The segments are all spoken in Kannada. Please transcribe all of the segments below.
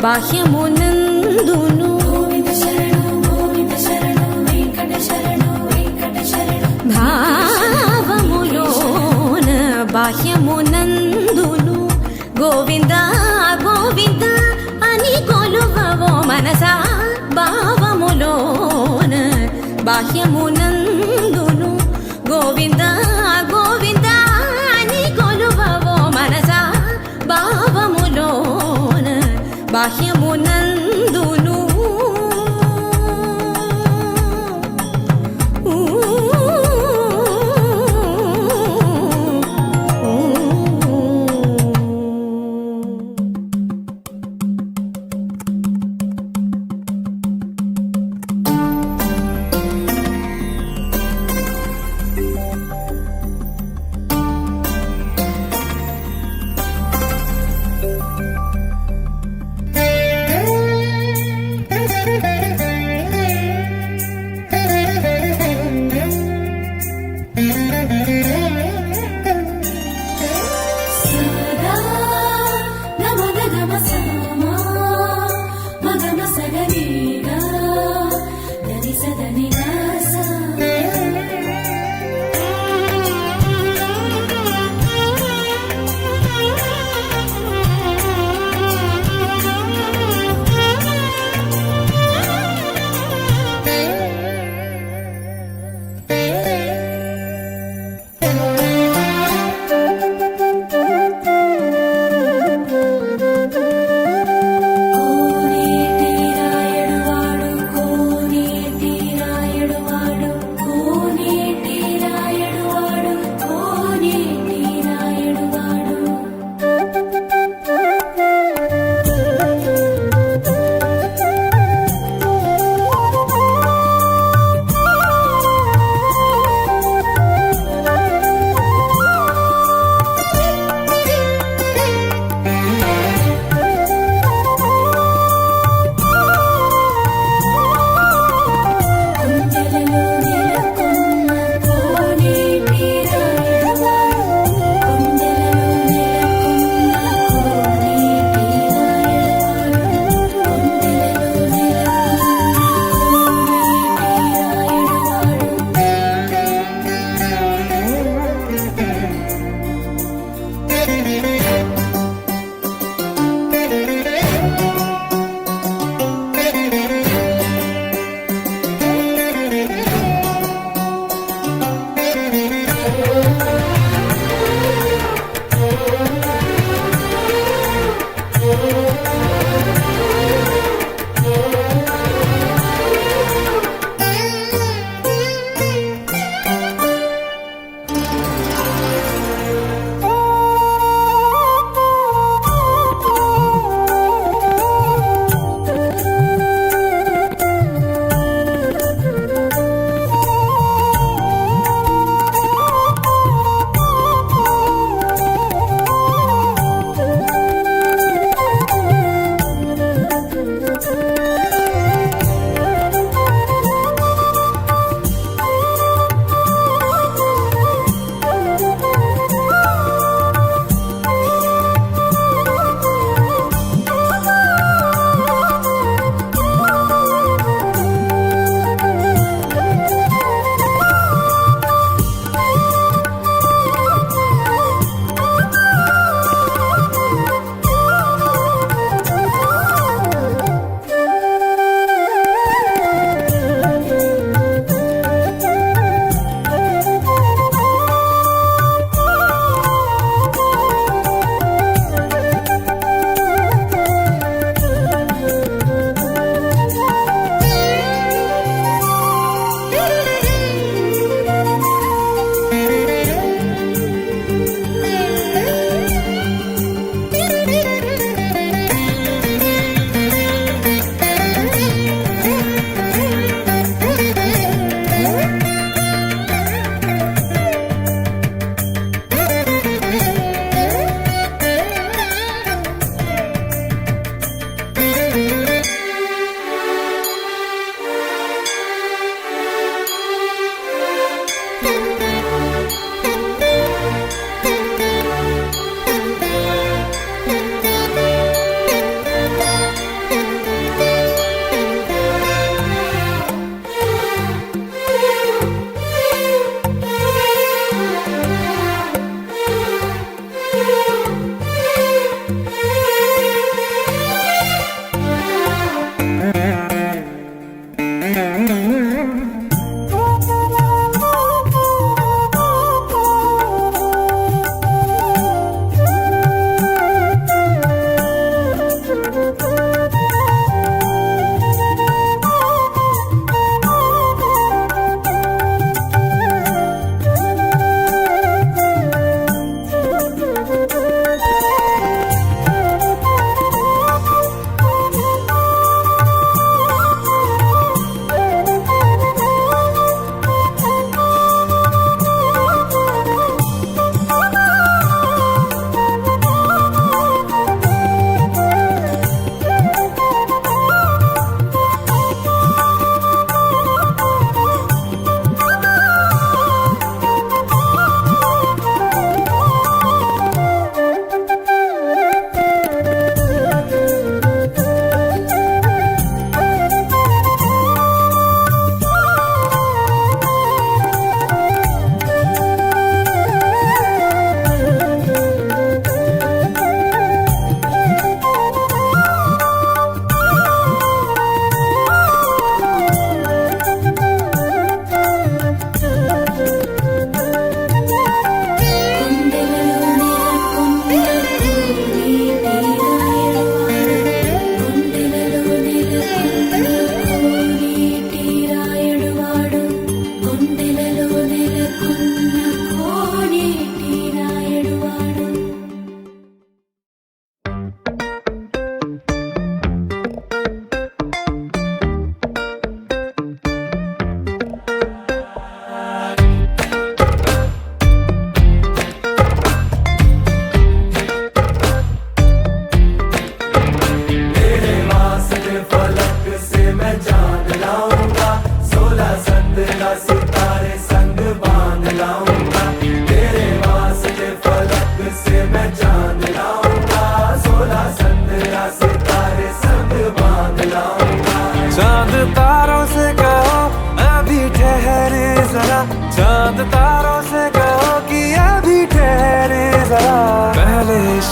బాహ్యమునందును భావములోన బాహ్యమునందును గోవింద గోవింద అని కొలువవో మనసా భావములోన బాహ్యమునందును గోవింద గోవింద అని కొలువవో మనసా భావములోన బాహ్యమునందును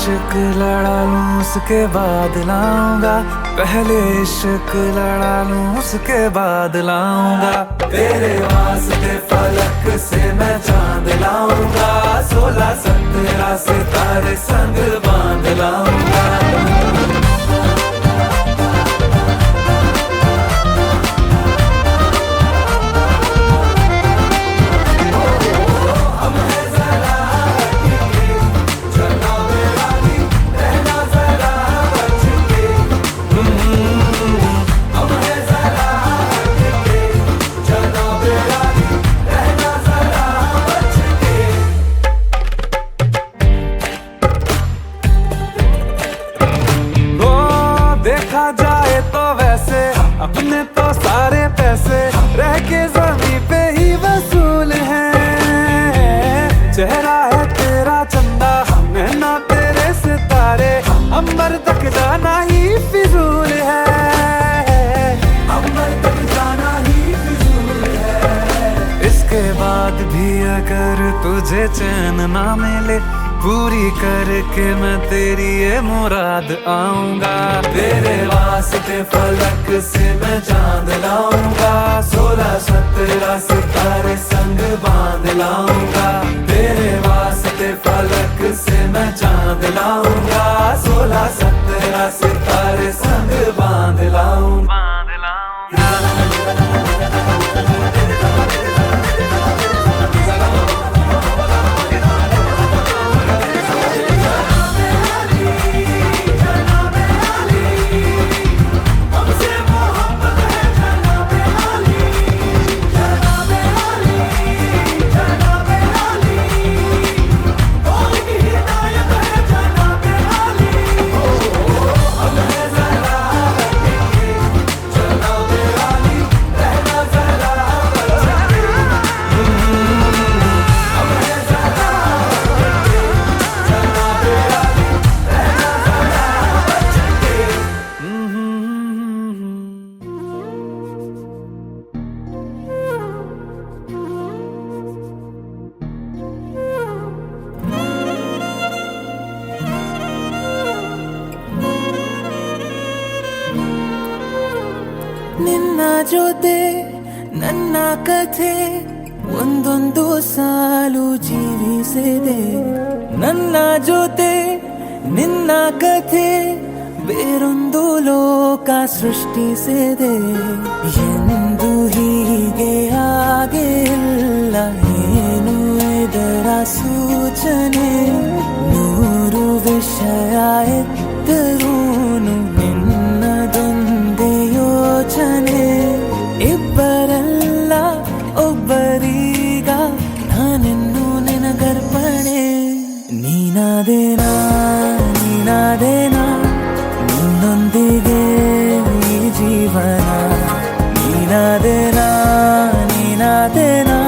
इश्क लड़ा लूं उसके बाद लाऊंगा, पहले इश्क लड़ा लूं उसके बाद लाऊंगा। तेरे वास्ते फलक से मैं चांद लाऊंगा, 16-17 सितारे संग बांध लाऊंगा। देखा जाए तो वैसे अपने तो सारे पैसे रह के जमीन पे ही वसूल हैं। चेहरा है तेरा चंदा, नैना तेरे सितारे, अंबर तक जाना ही फिजूल है, अंबर तक जाना ही फिजूल है। इसके बाद भी अगर तुझे चैन ना मिले, पूरी करके मैं तेरी ये मुराद आऊंगा। तेरे वास्ते फलक से मैं चांद लाऊंगा, 16-17 सितारे संग बांध लाऊंगा। तेरे वास्ते फलक से मैं चांद लाऊंगा, 16-17 सितारे संग बांध लाऊंगा। ನಿನ್ನ ಜೊತೆ ನನ್ನ ಕಥೆ ಒಂದೊಂದು ಸಾಲು ಜೀವಿಸಿದೆ, ನನ್ನ ಜೊತೆ ನಿನ್ನ ಕಥೆ ಬೇರೊಂದು ಲೋಕ ಸೃಷ್ಟಿಸಿದೆ। ಎಂದು ಹೀಗೆ ಆಗಿಲ್ಲ, ಏನು ಇದರ ಸೂಚನೆ, ನೂರು ವಿಷಯ ಎತ್ತರೂನು ನಿನ್ನದೊಂದೇ ಯೋಚನೆ। ಇಬ್ಬರಲ್ಲ ಒಬ್ಬರೀಗ ನಾನೆನ್ನು ನಿನಗರ್ಪಣೆ, ನೀನಾದೇನಾ ನೀನಾದೇನಾ ನಿನ್ನೊಂದಿಗೆ ಈ ಜೀವನ, ನೀನಾದೇನಾ ನೀನಾದೇನಾ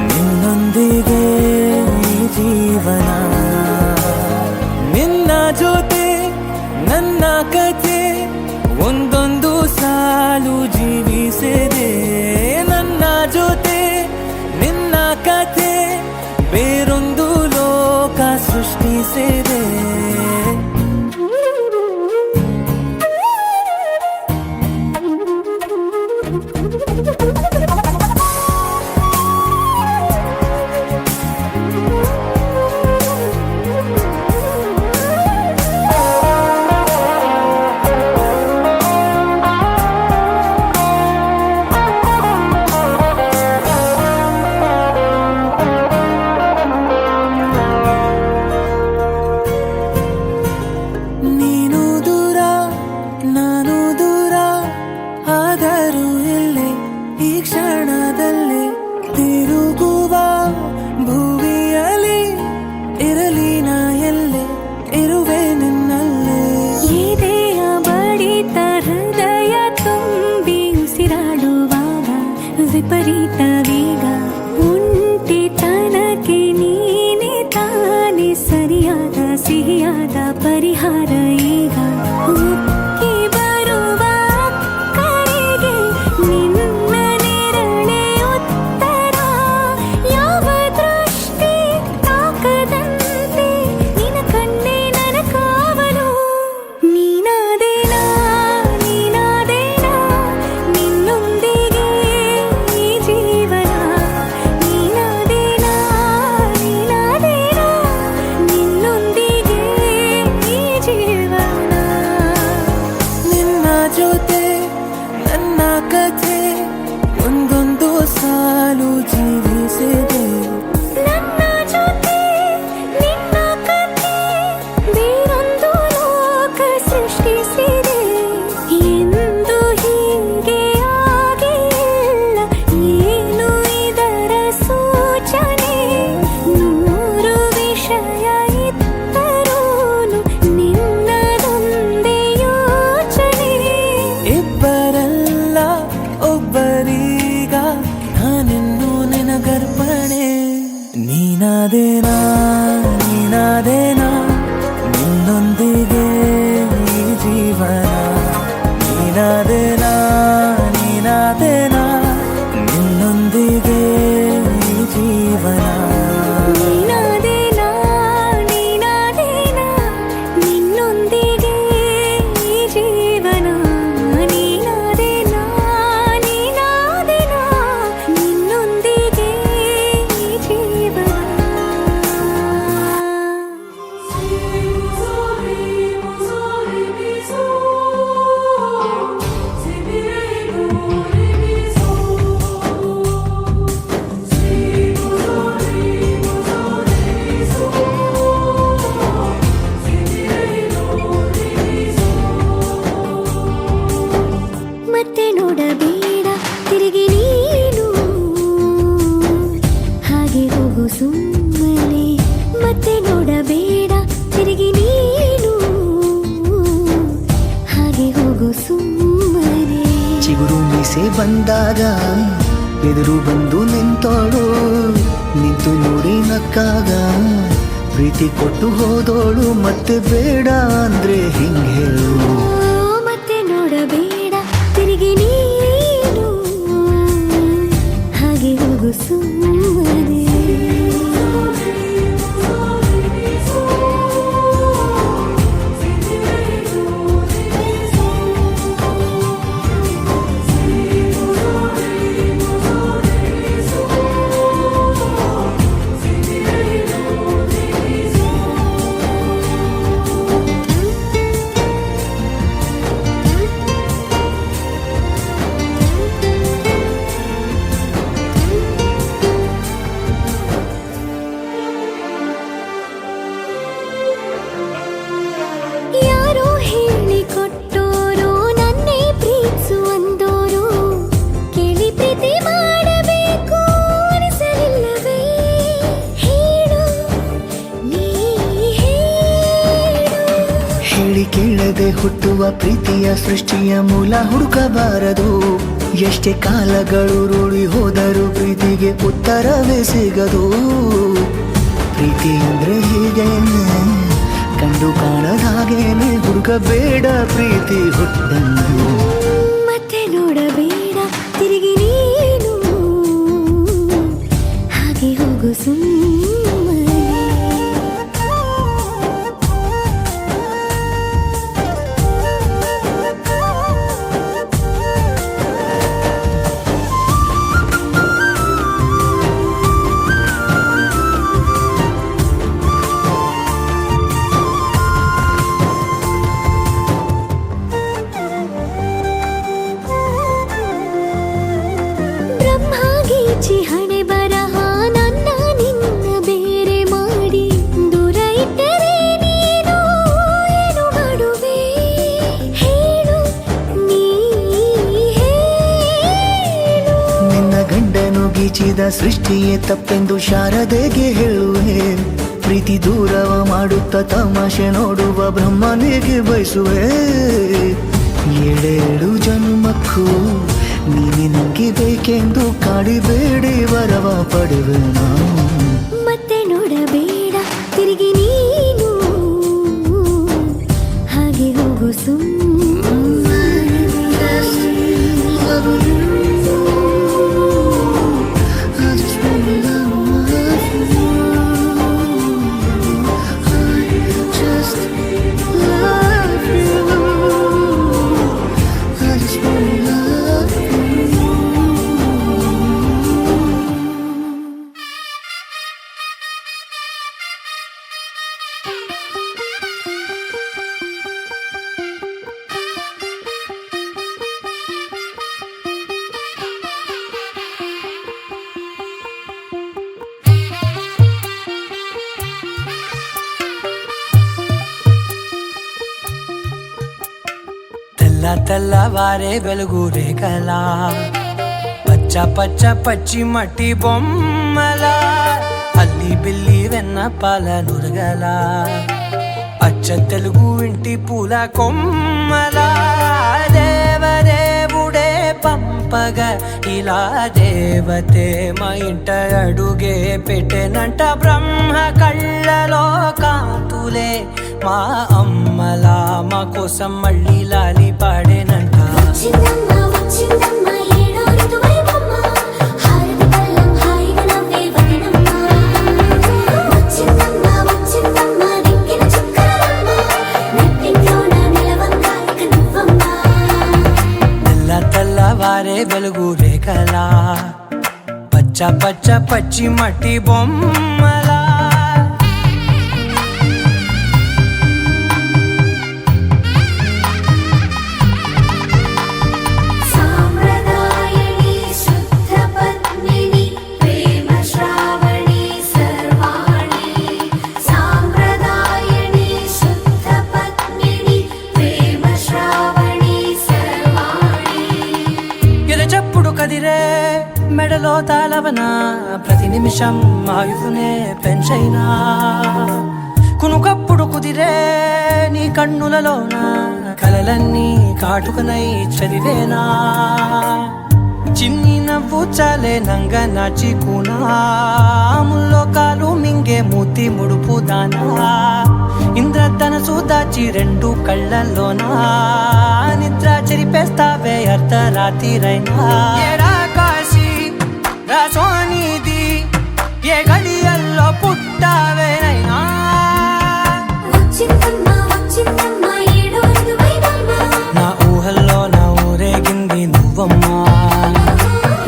ನಿನ್ನೊಂದಿಗೆ ಈ ಜೀವನ। ನಿನ್ನ ಜೊತೆ ನನ್ನ ಕಥೆ ಒಂದೊಂದು ಸಾಲು ಜೀವಿಸಿದೆ, ನನ್ನ ಜೊತೆ ನಿನ್ನ ಕಥೆ ಬೇರೊಂದು ಲೋಕ ಸೃಷ್ಟಿಸಿದೆ। ವಿಪರೀತ ವೇಗ ಒಂಟಿತನಕ್ಕೆ ನೀನೆ ತಾನೆ ಸರಿಯಾದ ಸಿಹಿಯಾದ ಪರಿಹಾರ ಈಗ ಉಕ್ಕಿ ಬರುವ ಕರೆಗೆ ನಿನ್ನ ನೆರಳೆ ಉತ್ತರ ಯಾವ ದೃಷ್ಟಿ ತಾಕದಂತೆ ನಿನ ಕಣ್ಣೆ ನನ್ನ ಅಂದಾಗ ಎದುರು ಬಂದು ನಿಂತೋಳು, ನಿಂತು ನೋಡಿ ನಕ್ಕಾಗ ಪ್ರೀತಿ ಕೊಟ್ಟು ಹೋದೋಳು. ಮತ್ತೆ ಬೇಡ ಅಂದ್ರೆ ಹಿಂಗೆ ಹೇಳು. ಮತ್ತೆ ನೋಡಬೇಡ ತಿರುಗಿ ನೀನು, ಹಾಗೆ ಹೋಗು ಸುಮ್ಮನೆ. ಯಾರೋ ಹೇಳಿಕೊಟ್ಟೋರು ನನ್ನೇ ಪ್ರೀತಿಸು ಅಂದೋರು, ಕೇಳಿ ಪ್ರೀತಿ ಮಾಡಬೇಕು ಅನಿಸಲಿಲ್ಲವೇ? ಹೇಳು ನೀ ಹೇಳು. ಹೇಳಿ ಕೇಳದೆ ಹುಟ್ಟುವ ಪ್ರೀತಿಯ ಸೃಷ್ಟಿಯ ಮೂಲ ಹುಡುಕಬಾರದು. ಎಷ್ಟೇ ಕಾಲಗಳು ರೂಢಿ ಹೋದರೂ ಪ್ರೀತಿಗೆ ಉತ್ತರವೇ ಸಿಗದು. ಪ್ರೀತಿ ಅಂದ್ರೆ ಹೀಗೇನೆ, ಕಂಡು ಕಾಣದ ಹಾಗೇನೆ, ಹುಡುಕಬೇಡ ಪ್ರೀತಿ ಹುಟ್ಟಂದು. ಮತ್ತೆ ನೋಡಬೇಡ ತಿರುಗಿ ನೀನು, ಹಾಗೆ ಹೋಗು ಸುಮ್ಮನೆ. ಬ್ರಹ್ಮಗೀಚಿ ಹಣೆ ಬರಹ ನನ್ನ ನಿನ್ನ ಬೇರೆ ಮಾಡಿ, ದೂರ ಇಟ್ಟರೆ ನೀನು ಏನು ಮಾಡುವೆ? ಹೇಳು ನೀ ಹೇಳು. ನಿನ್ನ ಗಂಡನು ಗೀಚಿದ ಸೃಷ್ಟಿಯೇ ತಪ್ಪೆಂದು ಶಾರದೆಗೆ ಹೇಳುವೆ. ಪ್ರೀತಿ ದೂರವ ಮಾಡುತ್ತ ತಮಾಷೆ ನೋಡುವ ಬ್ರಹ್ಮನಿಗೆ ಬಯಸುವೆ. ಏಳೇಳು ಜನ್ಮಕ್ಕೂ ನೀನೆ ನಂಗೆ ಬೇಕೆಂದು ಕಾಡಿಬೇಡಿ ವರವ ಪಡೆವೆ ನಾನು. ಮತ್ತೆ ನೋಡಬೇಡ ತಿರುಗಿ ನೀನು, ಹಾಗೆ ಹೋಗು ಸುಮ್ಮನೆ. తెల్లవారే వెలుగు రేఖలా, పచ్చ పచ్చ పచ్చి మట్టి బొమ్మల, అల్లి బిల్లి వెన్న పాల నురగల, అచ్చ తెలుగు ఇంటి పూల కొమ్మల. దేవదేవుడే పంపగా ఇలా దేవతే మా ఇంట అడుగే పెట్టెనంట. బ్రహ్మ కళ్ళలో కాంతులే మా అమ్మలా మా కోసం మళ్ళీ లాలి పాడేనంట. వచ్చిందమ్మ వచ్చిందమ్మ ఏడో ఋతువై బొమ్మ, హారతి పళ్ళం హాయిగా నవ్వే వదనమ్మ. వచ్చిందమ్మ వచ్చిందమ్మ దిక్కిన చుక్కలమ్మ, నట్టింట్లోన నిలవంగా ఇక నువ్వమ్మ. తెల్లవారే వెలుగు రేఖలా, పచ్చ పచ్చ పచ్చి మట్టి బొమ్మలా. మెడలో తాళవన ప్రతి నిమిషం ఆయువునే పెంచైనా, కునుకప్పుడు కుదిరే నీ కన్నులలోన కలలన్నీ కాటుకనై చదివేనా. చిన్ని నవ్వు చాలే నంగ నాచి ముల్లోకాలు మింగే మూతి ముడుపు దానా ఇంద్రధనసు దాచి రెండు కళ్ళల్లోనా నిద్ర చెరిపేస్తావే అర్ధరాత్రిరైనా ఏరా కాశీ రా సోనిది ఏ గడియల్లో పుట్టావేనైనా వచ్చిందమ్మా వచ్చిందమ్మా ఏడో ఋతువైవమ్మా నా ఊహల్లో నా ఊరేగింది నువ్వమ్మా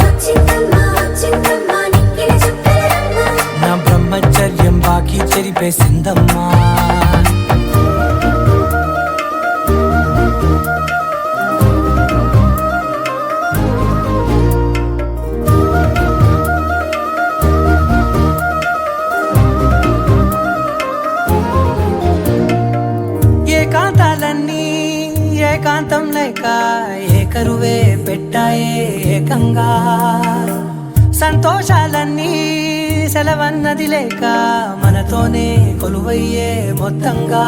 వచ్చిందమ్మా వచ్చిందమ్మా నిక్కిన చుక్కలమ్మా నా బ్రహ్మచర్యం బాకీ చెరిపేసిందమ్మా ఏకాంతాలన్నీ ఏకాంతం లేక ఏకరువే పెట్టాయే ఏకంగా సంతోషాలన్నీ సెలవన్నది లేక మనతోనే కొలువయ్యే మొత్తంగా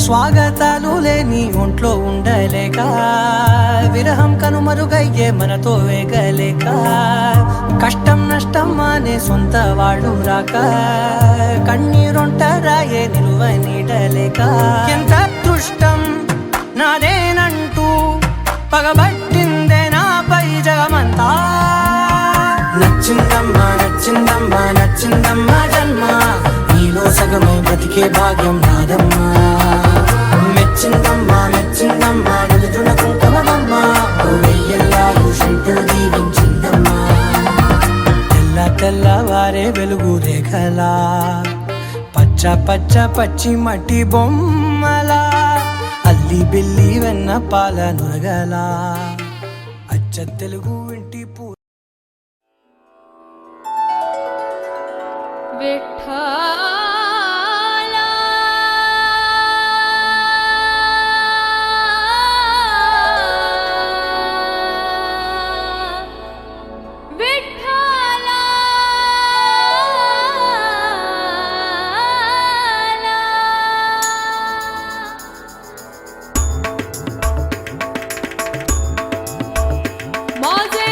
స్వాగతాలు లేని ఒంట్లో ఉండలేక విరహం కనుమరుగయ్యే మనతో వేగలేక కష్టం నష్టం అనే సొంత వాళ్ళు రాక కన్నీరొంటరాయే నిలువ నీడలేక ఎంత అదృష్టం నాదేనంటూ పగబట్టిందే నాపై జగమంతా నచ్చిందమ్మా నచ్చిందమ్మా నచ్చిందమ్మా జన్మ నీలో సగమై బ్రతికే భాగ్యం నాదమ్మా మెచ్చిందమ్మా మెచ్చిందమ్మా నిలుచున కుంకుమమ్మా వెయ్యల్లాలు శంకులు దీవించిందమ్మా తెల్ల తెల్లవారే వెలుగు రేఖలా పచ్చ పచ్చ పచ్చి మట్టి బొమ్మలా అల్లి బిల్లి వెన్న పాల నురగలా అచ్చ తెలుగు ఇంటి పూ विठ्ठला विठ्ठला माझे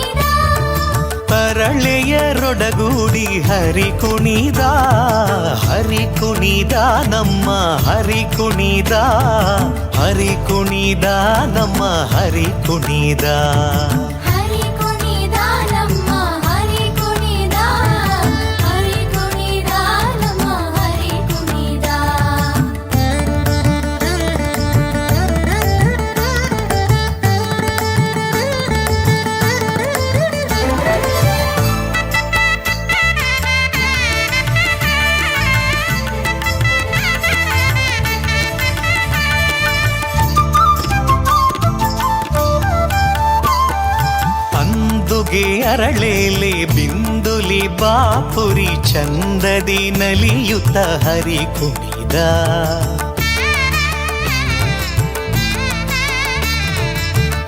ತರಳೆಯರೊಡಗೂಡಿ ಹರಿ ಕುಣಿದ ನಮ್ಮ ಹರಿ ಕುಣಿದ ನಮ್ಮ ಹರಿ ಕುಣಿದ. ಹರಿ ಕುಣಿದ ನಮ್ಮ ಹರಿ ಕುಣಿದ, ಹರಿ ಕುಣಿದ ನಮ್ಮ ಹರಿ ಕುಣಿದ. ಅಂದುಗೆ ಅರಳೇಲೆ ಬಿಂದುಲಿ ಬಾಪುರಿ ಚಂದದಿ ನಲಿಯುತ್ತ ಹರಿ ಕುಣಿದ.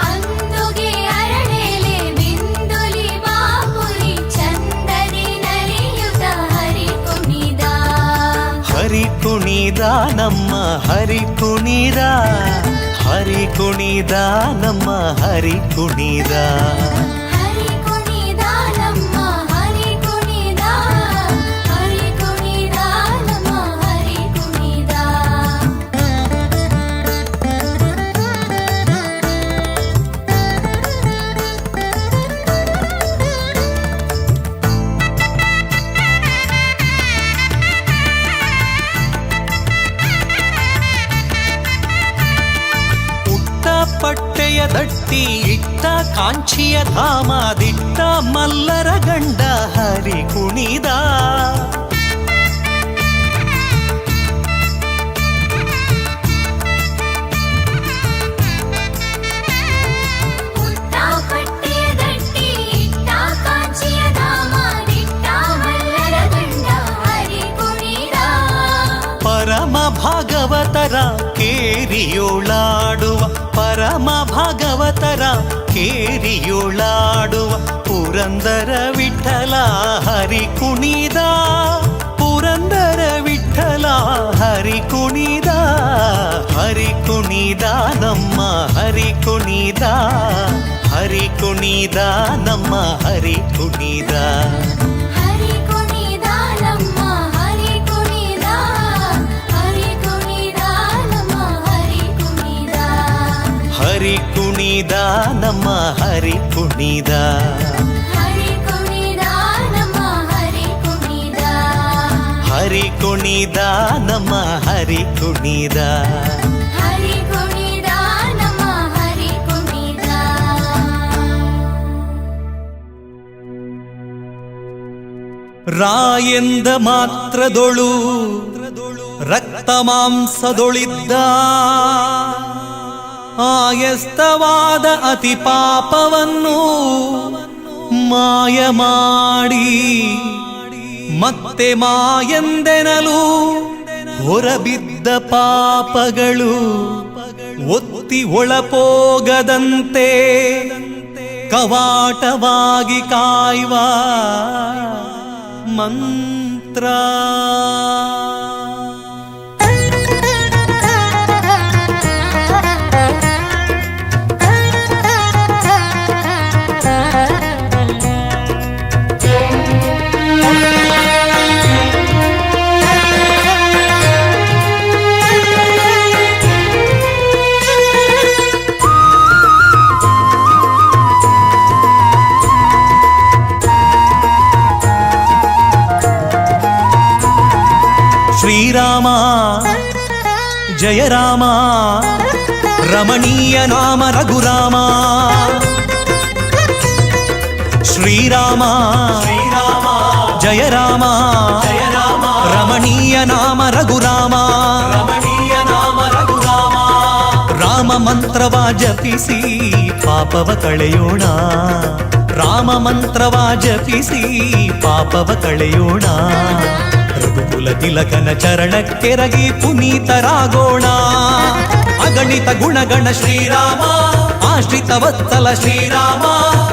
ಅಂದುಗೆ ಅರಳೇಲೆ ಬಿಂದುಲಿ ಬಾಪುರಿ ಚಂದದಿ ನಲಿಯುತ್ತ ಹರಿ ಕುಣಿದ. ಹರಿ ಕುಣಿದ ನಮ್ಮ ಹರಿ ಕುಣಿದ ನಮ್ಮ ಹರಿ ಕುಣಿದ. ಹರಿ ಕುಣಿದ ನಮ್ಮ ಹರಿ ಕುಣಿದ, ಹರಿ ಕುಣಿದ ನಮ್ಮ ಹರಿ ಕುಣಿದ. ಪಟ್ಟೆಯ ದಟ್ಟಿ ಇಟ್ಟ ಕಾಂಚಿಯ ಧಾಮ ದಿಟ್ಟ ಮಲ್ಲರ ಗಂಡ ಹರಿ ಕುಣಿದ. ಪುಟ್ಟ ಪಟ್ಟೆಯ ದಟ್ಟಿ ಇಟ್ಟ ಕಾಂಚಿಯ ಧಾಮ ದಿಟ್ಟ ಮಲ್ಲರ ಗಂಡ ಹರಿ ಕುಣಿದ. ಪರಮ ಭಾಗವತರ ಕೇರಿಯೋಳಾಡುವ ಪರಮ ಭಾಗವತರ ಕೇರಿಯೋಳಾಡುವ ಪುರಂದರ ವಿಠಲ ಹರಿ ಕುಣಿದ. ಪುರಂದರ ವಿಠಲ ಹರಿ ಕುಣಿದ. ಹರಿ ಕುಣಿದ ನಮ್ಮ ಹರಿ ಕುಣಿದ ನಮ್ಮ ಹರಿ ಕುಣಿದ. ಹರಿ ಕುಣಿದ ನಮ್ಮ ಹರಿ ಕುಣಿದ, ಹರಿ ಕುಣಿದ ನಮ್ಮ ಹರಿ ಕುಣಿದ. ಹರಿ ಕುಣಿದ ನಮ್ಮ ಹರಿ ಕುಣಿದ. ಹರಿ ಕುಣಿದ ನಮ್ಮ ಹರಿ ಕುಣಿದ. ಹರಿ ಕುಣಿದ ನಮ್ಮ ಹರಿ ಕುಣಿದ. ಹರಿ ಕುಣಿದ ನಮ್ಮ ಹರಿ ಕುಣಿದ. ರಾಯೆಂದ ಮಾತ್ರದೊಳು ರಕ್ತ ಮಾಂಸದೊಳಿದ್ದ ಆಯಸ್ತವಾದ ಅತಿ ಪಾಪವನ್ನು ಮಾಯ ಮಾಡಿ ಮತ್ತೆ ಮಾಯಂದೆನಲು ಹೊರಬಿದ್ದ ಪಾಪಗಳು ಒತ್ತಿ ಒಳಪೋಗದಂತೆ ಕವಾಟವಾಗಿ ಕಾಯುವ ಮಂತ್ರ. ಶ್ರೀರಾಮ ಜಯ ರಾಮ ರಮಣೀಯ ನಾಮ ರಘುರಾಮ. ಶ್ರೀರಾಮ ಜಯ ರಾಮ ರಮಣೀಯ ನಾಮ ರಘುರಾಮ. ರಾಮ ಮಂತ್ರವ ಜಪಿಸಿ ಪಾಪವ ಕಳೆಯೋಣ. ರಾಮ ಮಂತ್ರವ ಜಪಿಸಿ ಪಾಪವ ಕಳೆಯೋಣ. ರಘುಕುಲ ತಿಲಕನ ಚರಣಕ್ಕೆರಗಿ ಪುನೀತರಾಗೋಣ. ಅಗಣಿತ ಗುಣಗಣ ಶ್ರೀರಾಮ ಆಶ್ರಿತ ವತ್ಸಲ ಶ್ರೀರಾಮ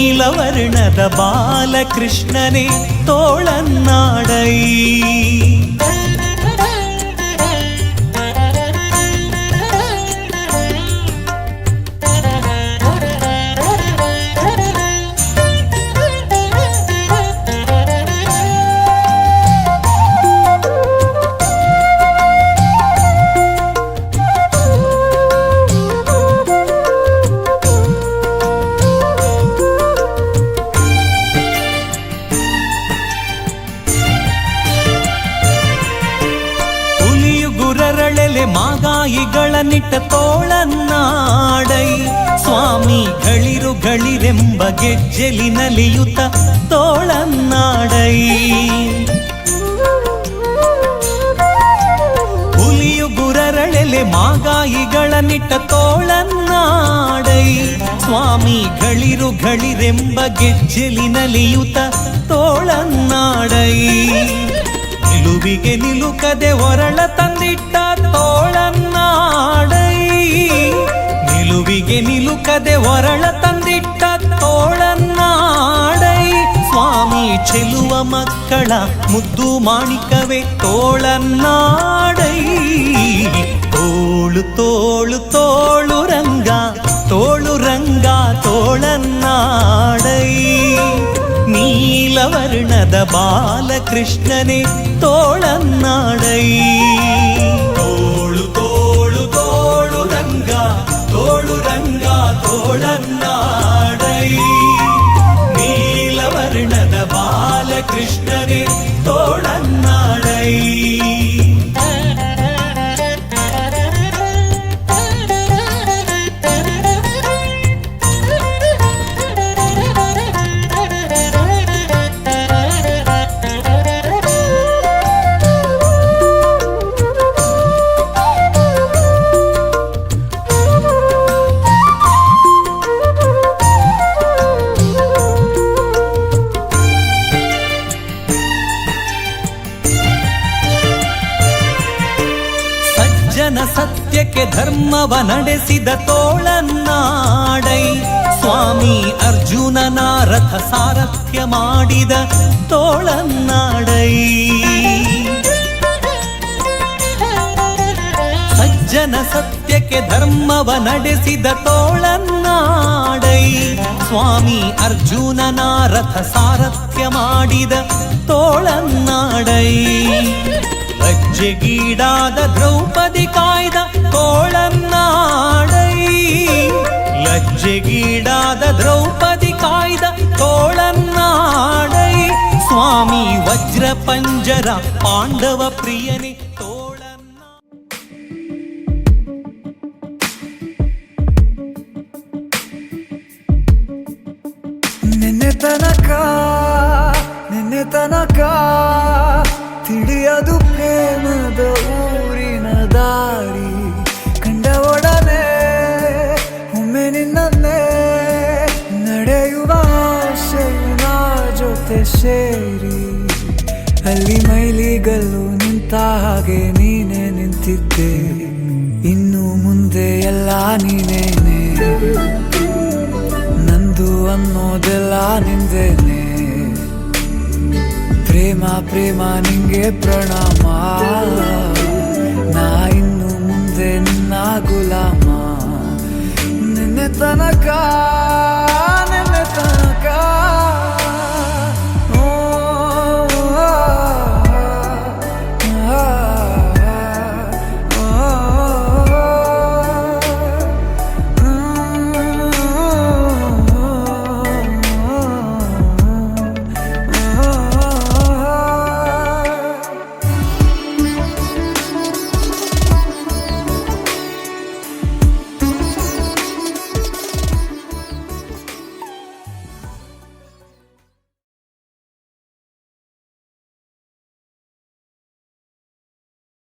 ನೀಲವರ್ಣದ ಬಾಲಕೃಷ್ಣನೇ ತೋಳನ್ನಾಡೈ. ಮಾಗಾಯಿಗಳನ್ನಿಟ್ಟ ತೋಳನ್ನಾಡೈ. ಸ್ವಾಮಿಗಳಿರು ಗಳಿರೆಂಬ ಗೆಜ್ಜೆಲಿನಲಿಯುತ ತೋಳನ್ನಾಡೈ. ಹುಲಿಯು ಗುರರಳೆಲೆ ಮಾಗಾಯಿಗಳನ್ನಿಟ್ಟ ತೋಳನ್ನಾಡೈ. ಸ್ವಾಮಿಗಳಿರು ಗಳಿರೆಂಬ ಗೆಜ್ಜೆಲಿನಲಿಯುತ ತೋಳನ್ನಾಡೈ. ನಿಲುವಿಗೆ ನಿಲುಕದೆ ಒರಳ ತಂದಿಟ್ಟ ತೋಳನ್ನಾಡೈ. ನಿಲುವಿಗೆ ನಿಲುಕದೆ ಒರಳ ತಂದಿಟ್ಟ ತೋಳನ್ನಾಡೈ. ಸ್ವಾಮಿ ಚೆಲುವ ಮಕ್ಕಳ ಮುದ್ದು ಮಾಣಿಕವೇ ತೋಳನ್ನಾಡೈ. ತೋಳು ತೋಳು ತೋಳು ರಂಗ ತೋಳು ರಂಗ ತೋಳನ್ನಾಡೈ. ನೀಲವರ್ಣದ ಬಾಲಕೃಷ್ಣನೇ ತೋಳನ್ನಾಡೈ. ತೋಳು ತೋಳು ತೋಳು ರಂಗ ತೋಳು ರಂಗ ತೋಳನ್ನಾಡೈ. ನೀಲವರ್ಣದ ಬಾಲಕೃಷ್ಣನೇ ತೋಳನ್ನಾಡೈ. ಸತ್ಯಕ್ಕೆ ಧರ್ಮವ ನಡೆಸಿದ ತೋಳನ್ನಾಡೈ. ಸ್ವಾಮಿ ಅರ್ಜುನನ ರಥ ಸಾರಥ್ಯ ಮಾಡಿದ ತೋಳನ್ನಾಡೈ. ಸಜ್ಜನ ಸತ್ಯಕ್ಕೆ ಧರ್ಮವ ನಡೆಸಿದ ತೋಳನ್ನಾಡೈ. ಸ್ವಾಮಿ ಅರ್ಜುನನ ರಥ ಸಾರಥ್ಯ ಮಾಡಿದ ತೋಳನ್ನಾಡೈ. ಲಜ್ಜೆಗೀಡಾದ ದ್ರೌಪದಿ ಕಾಯ್ದ ತೋಳನ್ನಾಡೈ. ಲಜ್ಜೆಗೀಡಾದ ದ್ರೌಪದಿ ಕಾಯ್ದ ತೋಳನ್ನಾಡೈ. ಸ್ವಾಮಿ ವಜ್ರ ಪಂಜರ ಪಾಂಡವ ಪ್ರಿಯನೇ ತೋಳನ್ನ. ನಿನ್ನೆ ತನಕ ತಿಳಿಯದು ಪ್ರೇಮದ ಊರಿನ ದಾರಿ. ಕಂಡ ಒಡನೆ ಒಮ್ಮೆ ನಿನ್ನೇ ನಡೆಯುವ ಆಸೆಯ ಜೊತೆ ಸೇರಿ. ಅಲ್ಲಿ ಮೈಲಿಗಲ್ಲು ನಿಂತ ಹಾಗೆ ನೀನೆ ನಿಂತಿದ್ದೆ. ಇನ್ನು ಮುಂದೆ ಎಲ್ಲ ನೀನೇನೆ. ನಂದು ಅನ್ನೋದೆಲ್ಲ ನಿಂದೇನೆ. ಪ್ರೇಮ ಪ್ರೇಮ ನಿಂಗೆ ಪ್ರಣಾಮ. ನಾ ಇನ್ನು ಮುಂದೆ ನಿನ್ನ ಗುಲಾಮ. ನಿನ್ನೆ ತನಕ